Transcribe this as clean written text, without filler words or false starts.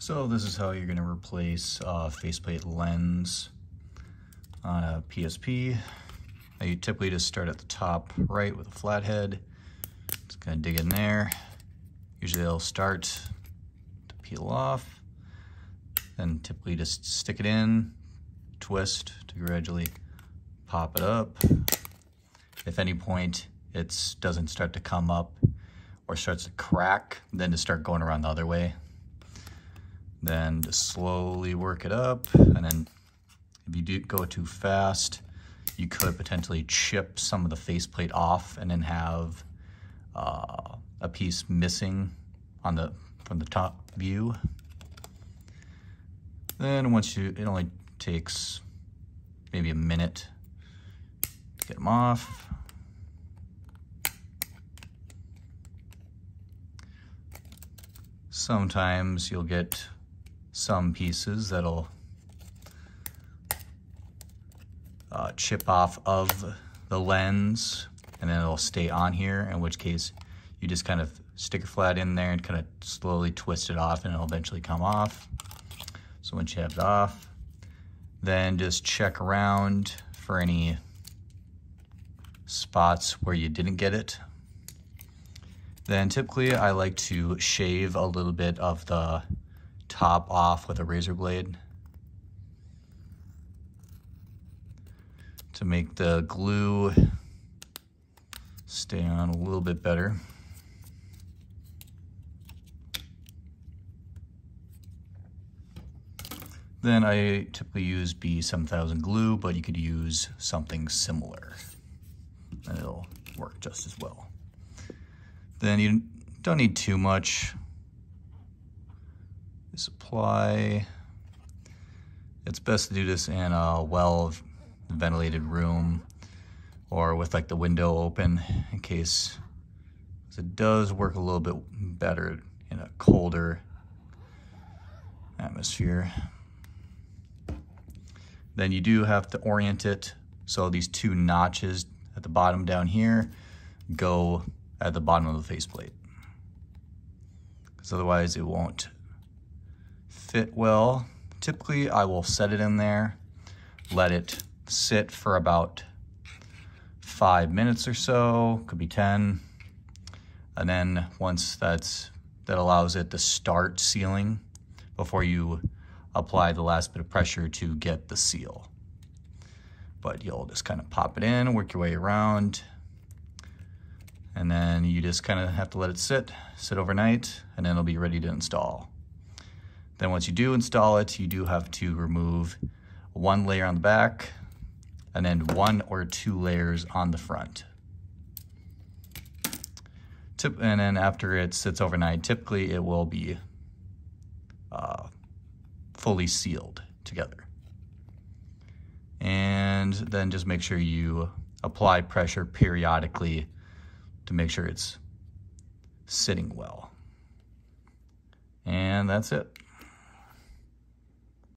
So this is how you're going to replace a faceplate lens on a PSP. Now you typically just start at the top right with a flathead. Just kind of dig in there. Usually it'll start to peel off. Then typically just stick it in, twist to gradually pop it up. If any point it doesn't start to come up or starts to crack, then to start going around the other way. Then just slowly work it up, and then if you do go too fast, you could potentially chip some of the faceplate off and then have a piece missing on from the top view. Then it only takes maybe a minute to get them off. Sometimes you'll get some pieces that'll chip off of the lens, and then it'll stay on here, in which case you just kind of stick it flat in there and kind of slowly twist it off, and it'll eventually come off. So once you have it off, then just check around for any spots where you didn't get it. Then typically I like to shave a little bit of the top off with a razor blade to make the glue stay on a little bit better. Then I typically use B7000 glue, but you could use something similar and it'll work just as well. Then you don't need too much. Just apply. It's best to do this in a well-ventilated room or with like the window open, in case, because it does work a little bit better in a colder atmosphere. Then you do have to orient it so these two notches at the bottom down here go at the bottom of the faceplate, because otherwise it won't fit well. Typically I will set it in there, let it sit for about 5 minutes or so, could be 10, and then once that allows it to start sealing before you apply the last bit of pressure to get the seal. But you'll just kind of pop it in, work your way around, and then you just kind of have to let it sit overnight, and then it'll be ready to install. Then once you do install it, you do have to remove one layer on the back and then 1 or 2 layers on the front. And then after it sits overnight, typically it will be fully sealed together. And then just make sure you apply pressure periodically to make sure it's sitting well. And that's it.